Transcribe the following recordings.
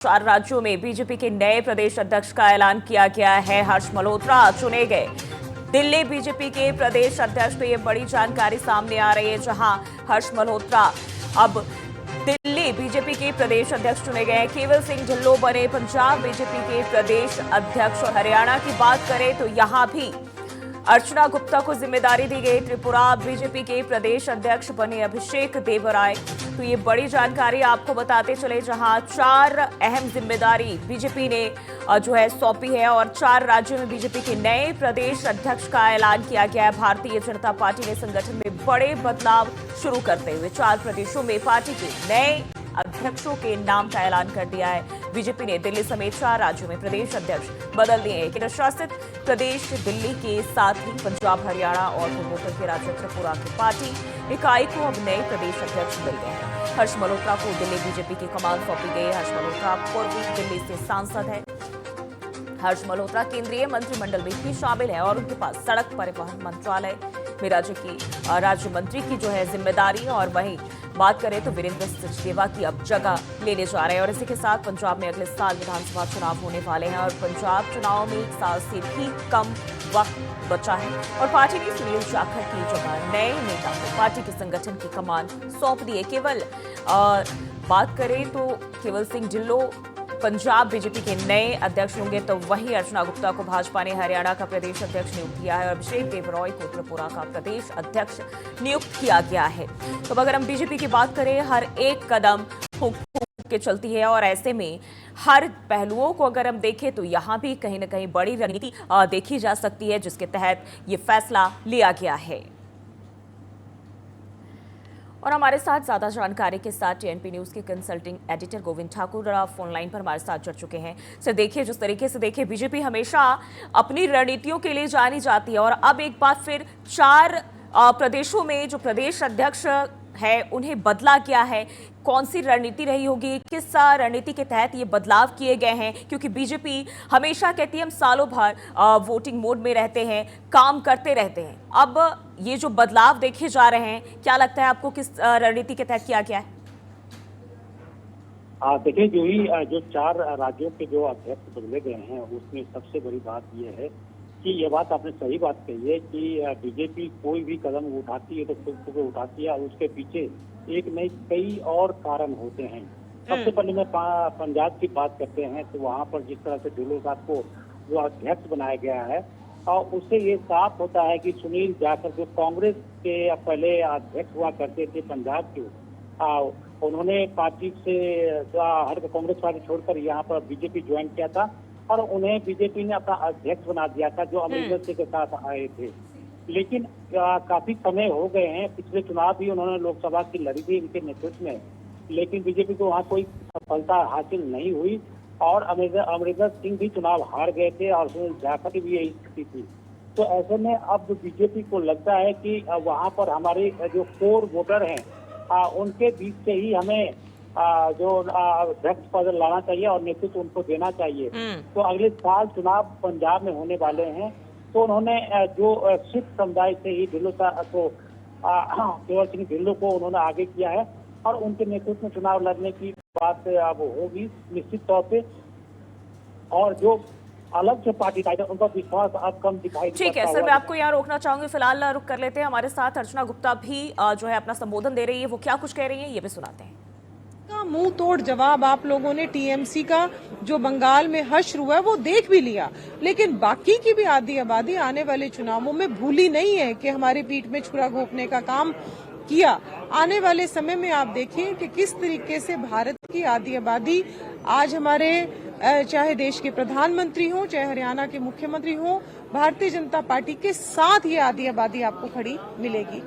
4 राज्यों में बीजेपी के नए प्रदेश अध्यक्ष का ऐलान किया गया है। हर्ष मल्होत्रा चुने गए दिल्ली बीजेपी के प्रदेश अध्यक्ष। तो ये बड़ी जानकारी सामने आ रही है, जहां हर्ष मल्होत्रा अब दिल्ली बीजेपी के प्रदेश अध्यक्ष चुने गए हैं। केवल सिंह ढिल्लों बने पंजाब बीजेपी के प्रदेश अध्यक्ष। और हरियाणा की बात करें तो यहां भी अर्चना गुप्ता को जिम्मेदारी दी गई। त्रिपुरा बीजेपी के प्रदेश अध्यक्ष बने अभिषेक देवराय। तो ये बड़ी जानकारी आपको बताते चले, जहां 4 अहम जिम्मेदारी बीजेपी ने जो है सौंपी है और 4 राज्यों में बीजेपी के नए प्रदेश अध्यक्ष का ऐलान किया गया है। भारतीय जनता पार्टी ने संगठन में बड़े बदलाव शुरू करते हुए 4 प्रदेशों में पार्टी के नए अध्यक्षों के नाम का ऐलान कर दिया है। बीजेपी ने दिल्ली समेत 4 राज्यों में प्रदेश अध्यक्ष बदल दिए हैं। केंद्र शासित प्रदेश दिल्ली के साथ ही पंजाब, हरियाणा और पूर्वोत्तर के राज्य त्रिपुरा की पार्टी इकाई को अब नए प्रदेश अध्यक्ष मिल गए हैं। हर्ष मल्होत्रा को दिल्ली बीजेपी की कमान सौंपी गई। हर्ष मल्होत्रा पूर्वी दिल्ली से सांसद है। हर्ष मल्होत्रा केंद्रीय मंत्रिमंडल में भी शामिल है और उनके पास सड़क परिवहन मंत्रालय में राज्य मंत्री की जो है जिम्मेदारी। और वहीं बात करें तो वीरेंद्र सचदेवा की अब जगह लेने जा रहे हैं। और इसी के साथ पंजाब में अगले साल विधानसभा चुनाव होने वाले हैं और पंजाब चुनाव में 1 साल से भी कम वक्त बचा है और पार्टी ने सुनील जाखड़ की जगह नए नेता को पार्टी के संगठन की कमान सौंप दी है। केवल बात करें तो केवल सिंह ढिल्लों पंजाब बीजेपी के नए अध्यक्ष होंगे, तो वहीं अर्चना गुप्ता को भाजपा ने हरियाणा का प्रदेश अध्यक्ष नियुक्त किया है और अभिषेक देवराय को त्रिपुरा का प्रदेश अध्यक्ष नियुक्त किया गया है। तो अगर हम बीजेपी की बात करें, हर एक कदम फूंक फूंक के चलती है और ऐसे में हर पहलुओं को अगर हम देखें तो यहाँ भी कहीं ना कहीं बड़ी रणनीति देखी जा सकती है, जिसके तहत ये फैसला लिया गया है। और हमारे साथ ज्यादा जानकारी के साथ टीएनपी न्यूज के consulting editor Govind Thakur phone line पर हमारे साथ जुड़ चुके हैं। सर देखिए, जिस तरीके से देखिए बीजेपी हमेशा अपनी रणनीतियों के लिए जानी जाती है और अब एक बार फिर 4 प्रदेशों में जो प्रदेश अध्यक्ष है उन्हें बदला गया है। कौन सी रणनीति रही होगी, किस रणनीति के तहत ये बदलाव किए गए हैं? क्योंकि बीजेपी हमेशा कहती है हम सालों भर वोटिंग मोड में रहते हैं, काम करते रहते हैं। अब ये जो बदलाव देखे जा रहे हैं, क्या लगता है आपको किस रणनीति के तहत किया गया है? देखिए, जो 4 राज्यों के जो अध्यक्ष बदले गए हैं उसमें सबसे बड़ी बात यह है कि ये बात आपने सही बात कही है कि बीजेपी कोई भी कदम उठाती है तो खुद को उठाती है और उसके पीछे एक नहीं कई और कारण होते हैं। सबसे पहले मैं पंजाब की बात करते हैं तो वहाँ पर जिस तरह से ढिल्लों साहब को जो अध्यक्ष बनाया गया है और उससे ये साफ होता है कि सुनील जाखड़ जो कांग्रेस के पहले अध्यक्ष हुआ करते थे पंजाब के, उन्होंने पार्टी से हर कांग्रेस पार्टी छोड़कर यहाँ पर बीजेपी ज्वाइन किया था और उन्हें बीजेपी ने अपना अध्यक्ष बना दिया था, जो अमरिंदर सिंह के साथ आए थे। लेकिन काफी समय हो गए हैं, पिछले चुनाव भी उन्होंने लोकसभा की लड़ी थी इनके नेतृत्व में, लेकिन बीजेपी को वहाँ कोई सफलता हासिल नहीं हुई और अमरिंदर सिंह भी चुनाव हार गए थे और सुनील जाखड़ की भी यही स्थिति थी। तो ऐसे में अब बीजेपी को लगता है कि वहाँ पर हमारे जो कोर वोटर हैं उनके बीच से ही हमें जो अध्यक्ष पद लाना चाहिए और नेतृत्व उनको देना चाहिए। तो अगले साल चुनाव पंजाब में होने वाले हैं, तो उन्होंने जो सिख समुदाय से ही ढिल्लों को केवल सिंह ढिल्लों को उन्होंने आगे किया है और उनके नेतृत्व में चुनाव लड़ने की बात अब होगी निश्चित तौर पे। और जो अलग से पार्टी टाइटल उनका विश्वास अब कम दिखाई। ठीक है सर, मैं आपको यहाँ रोकना चाहूंगी, फिलहाल रुक कर लेते हैं। हमारे साथ अर्चना गुप्ता भी जो है अपना संबोधन दे रही है, वो क्या कुछ कह रही है ये भी सुनाते हैं। मुंह तोड़ जवाब आप लोगों ने टीएमसी का जो बंगाल में हश्र हुआ है वो देख भी लिया, लेकिन बाकी की भी आधी आबादी आने वाले चुनावों में भूली नहीं है कि हमारी पीठ में छुरा घोंपने का काम किया। आने वाले समय में आप देखिए कि किस तरीके से भारत की आधी आबादी आज हमारे चाहे देश के प्रधानमंत्री हो, चाहे हरियाणा के मुख्यमंत्री हो, भारतीय जनता पार्टी के साथ ये आधी आबादी आपको खड़ी मिलेगी।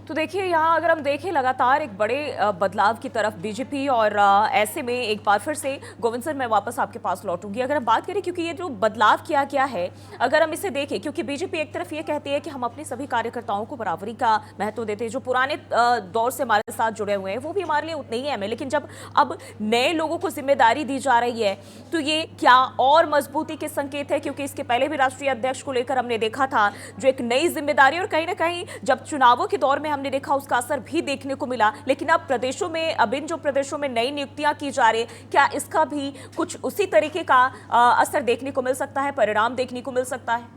तो देखिए, यहाँ अगर हम देखें लगातार एक बड़े बदलाव की तरफ बीजेपी और ऐसे में एक बार फिर से गोविंद सर मैं वापस आपके पास लौटूंगी। अगर हम बात करें, क्योंकि ये जो बदलाव किया गया है अगर हम इसे देखें, क्योंकि बीजेपी एक तरफ ये कहती है कि हम अपने सभी कार्यकर्ताओं को बराबरी का महत्व देते हैं, जो पुराने दौर से हमारे साथ जुड़े हुए हैं वो भी हमारे लिए उतने ही अहम है, लेकिन जब अब नए लोगों को जिम्मेदारी दी जा रही है तो ये क्या और मजबूती के संकेत है? क्योंकि इसके पहले भी राष्ट्रीय अध्यक्ष को लेकर हमने देखा था जो एक नई जिम्मेदारी, और कहीं ना कहीं जब चुनावों के दौर में हमने देखा उसका असर भी देखने को मिला, लेकिन अब प्रदेशों में, अब इन जो प्रदेशों में नई नियुक्तियां की जा रही है, क्या इसका भी कुछ उसी तरीके का असर देखने को मिल सकता है, परिणाम देखने को मिल सकता है?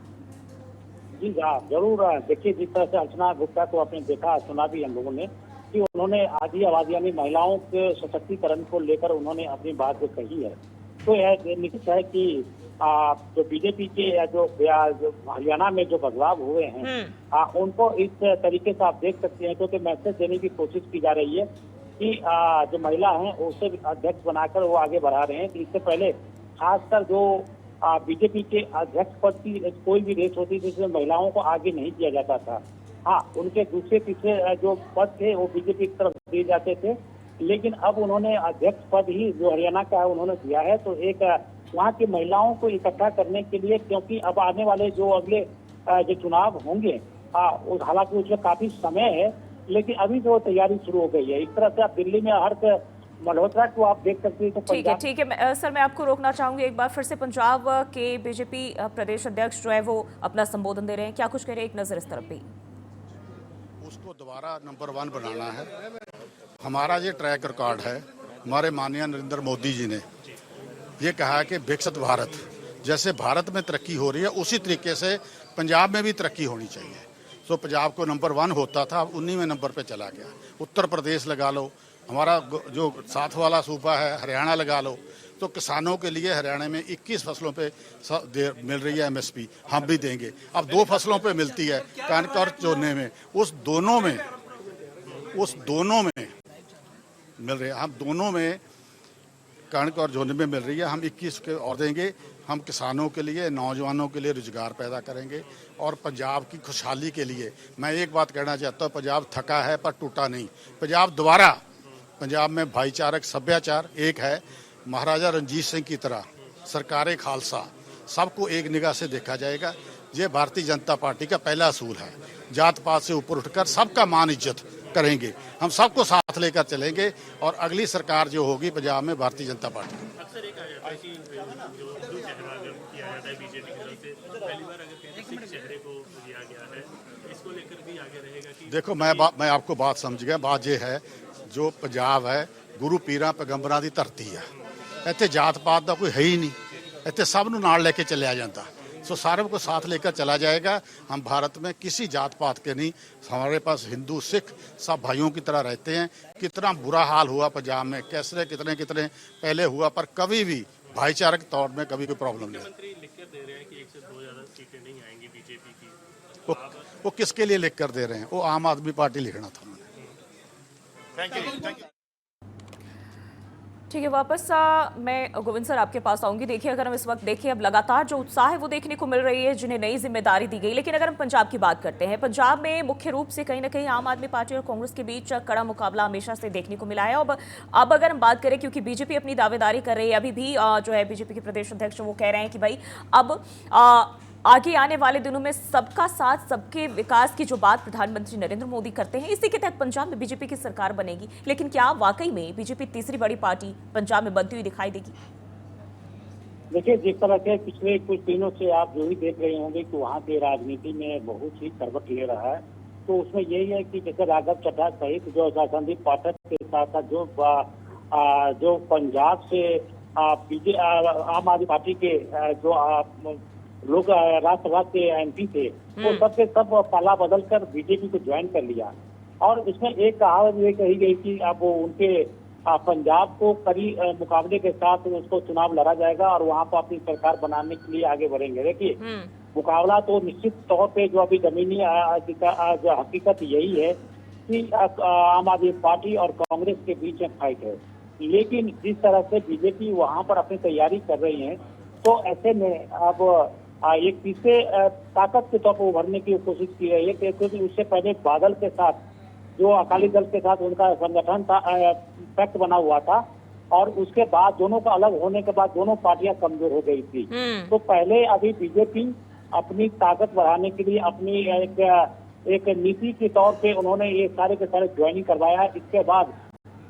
जी हाँ, जरूर। देखिए, जिस तरह से अर्चना गुप्ता को आपने देखा, सुना भी हम लोगों ने कि उन्होंने आधी आबादी यानी महिलाओं के सशक्तिकरण को लेकर उन्होंने अपनी बात जो कही है, तो यह निश्चित है कि जो बीजेपी के जो हरियाणा में जो बदलाव हुए हैं, उनको इस तरीके से आप देख सकते हैं, क्योंकि मैसेज देने की कोशिश की जा रही है कि जो महिला हैं उसे अध्यक्ष बनाकर वो आगे बढ़ा रहे हैं। इससे पहले खासकर जो बीजेपी के अध्यक्ष पद की कोई भी रेस होती थी जिसमें महिलाओं को आगे नहीं किया जाता था। हाँ, उनके दूसरे तीसरे जो पद थे वो बीजेपी की तरफ दिए जाते थे, लेकिन अब उन्होंने अध्यक्ष पद ही जो हरियाणा का है उन्होंने दिया है। तो एक वहाँ की महिलाओं को इकट्ठा करने के लिए, क्योंकि अब आने वाले जो अगले जो चुनाव होंगे, हालांकि उसमें काफी समय है, लेकिन अभी तो तैयारी शुरू हो गई है। इस तरह से आप दिल्ली में हर मल्होत्रा को आप देख सकते हैं। तो ठीक है सर, मैं आपको रोकना चाहूंगी एक बार फिर से। पंजाब के बीजेपी प्रदेश अध्यक्ष जो है वो अपना संबोधन दे रहे हैं, क्या कुछ कह रहे हैं, एक नजर इस तरफ भी। उसको दोबारा नंबर 1 बनाना है। हमारा ये ट्रैक रिकॉर्ड है। हमारे माननीय नरेंद्र मोदी जी ने ये कहा कि विकसित भारत, जैसे भारत में तरक्की हो रही है उसी तरीके से पंजाब में भी तरक्की होनी चाहिए। तो पंजाब को नंबर 1 होता था, अब 19वें नंबर पे चला गया। उत्तर प्रदेश लगा लो, हमारा जो साथ वाला सूबा है हरियाणा लगा लो, तो किसानों के लिए हरियाणा में 21 फसलों पे मिल रही है MSP, हम भी देंगे। अब 2 फसलों पे मिलती है, कणक और चोने में, उस दोनों में मिल रही है। हम दोनों में कणक और जोने में मिल रही है, हम 21 के और देंगे। हम किसानों के लिए, नौजवानों के लिए रोजगार पैदा करेंगे और पंजाब की खुशहाली के लिए मैं एक बात कहना चाहता हूँ, पंजाब थका है पर टूटा नहीं। पंजाब में भाईचारक सभ्याचार एक है। महाराजा रंजीत सिंह की तरह सरकारे खालसा सबको एक निगाह से देखा जाएगा। ये भारतीय जनता पार्टी का पहला असूल है। जात पात से ऊपर उठकर सबका मान इज्जत करेंगे, हम सबको साथ लेकर चलेंगे और अगली सरकार जो होगी पंजाब में भारतीय जनता पार्टी। अक्सर एक आ जाता है कि जो चेहरा अगर किया जाता है बीजेपी की तरफ से, तो पहली बार अगर कहते हैं सिख चेहरे को दिया गया है, इसको लेकर भी आगे रहेगा कि देखो, मैं आपको बात समझ गया। बात ये है, जो पंजाब है गुरु पीरां पैगंबरां दी धरती है। ਇੱਥੇ जात पात का कोई है ही नहीं, ਇੱਥੇ सब ਨੂੰ ਨਾਲ लेके चलिया जाता। सो सारे को साथ लेकर चला जाएगा। हम भारत में किसी जात पात के नहीं, हमारे पास हिंदू सिख सब भाइयों की तरह रहते हैं। कितना बुरा हाल हुआ पंजाब में, कैसे कितने पहले हुआ, पर कभी भी भाईचारक तौर में कभी कोई प्रॉब्लम नहीं। मुख्यमंत्री लिख कर दे रहे हैं कि 1 से 2 ज्यादा सीटें नहीं आएंगी बीजेपी की। वो किसके लिए लिख कर दे रहे हैं? वो आम आदमी पार्टी लिखना था उन्होंने। Thank you. ठीक है, वापस मैं गोविंद सर आपके पास आऊंगी। देखिए, अगर हम इस वक्त देखें, अब लगातार जो उत्साह है वो देखने को मिल रही है जिन्हें नई जिम्मेदारी दी गई। लेकिन अगर हम पंजाब की बात करते हैं, पंजाब में मुख्य रूप से कहीं ना कहीं आम आदमी पार्टी और कांग्रेस के बीच कड़ा मुकाबला हमेशा से देखने को मिला है। अब अगर हम बात करें, क्योंकि बीजेपी अपनी दावेदारी कर रही है, अभी भी जो है बीजेपी के प्रदेश अध्यक्ष वो कह रहे हैं कि भाई अब आगे आने वाले दिनों में सबका साथ सबके विकास की जो बात प्रधानमंत्री नरेंद्र मोदी करते हैं, इसी के तहत पंजाब में बीजेपी की सरकार बनेगी। लेकिन क्या वाकई में बीजेपी तीसरी बड़ी पार्टी पंजाब में बनती हुई दिखाई देगी? देखिए, जिस तरह से पिछले कुछ दिनों से आप जो ही देख रहे होंगे कि वहाँ की राजनीति में बहुत ही करवट ले रहा है, तो उसमें यही है कि जैसे राघव चड्ढा सहित जो संदीप पाठक के साथ साथ जो पंजाब से आम आदमी पार्टी के जो लोग राष्ट्रसभा के MP थे, वो सबके सब पाला बदल कर बीजेपी को ज्वाइन कर लिया। और इसमें एक कहावत ये कही गई कि अब वो उनके पंजाब को कड़ी मुकाबले के साथ उसको चुनाव लड़ा जाएगा और वहाँ पर अपनी सरकार बनाने के लिए आगे बढ़ेंगे। देखिए, मुकाबला तो निश्चित तौर पे जो अभी जमीनी जो हकीकत यही है कि आम आदमी पार्टी और कांग्रेस के बीच में फाइट है। लेकिन जिस तरह से बीजेपी वहाँ पर अपनी तैयारी कर रही है, तो ऐसे में अब एक तीसरे ताकत के तौर पर उभरने की कोशिश की रही है, क्योंकि उससे पहले बादल के साथ जो अकाली दल के साथ उनका संगठन था, पैक्ट बना हुआ था, और उसके बाद दोनों का अलग होने के बाद दोनों पार्टियां कमजोर हो गई थी। तो पहले अभी बीजेपी अपनी ताकत बढ़ाने के लिए अपनी एक नीति के तौर पे उन्होंने ये सारे के सारे ज्वाइनिंग करवाया है। इसके बाद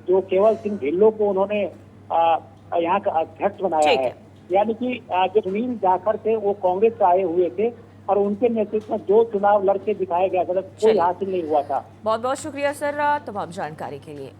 जो केवल सिंह ढिल्लों को उन्होंने यहाँ का अध्यक्ष बनाया है। यानी कि जो सुनील जाखड़ थे वो कांग्रेस से आए हुए थे, और उनके नेतृत्व में जो चुनाव लड़के दिखाया गया था कोई चलिए। हासिल नहीं हुआ था। बहुत बहुत शुक्रिया सर तमाम जानकारी के लिए।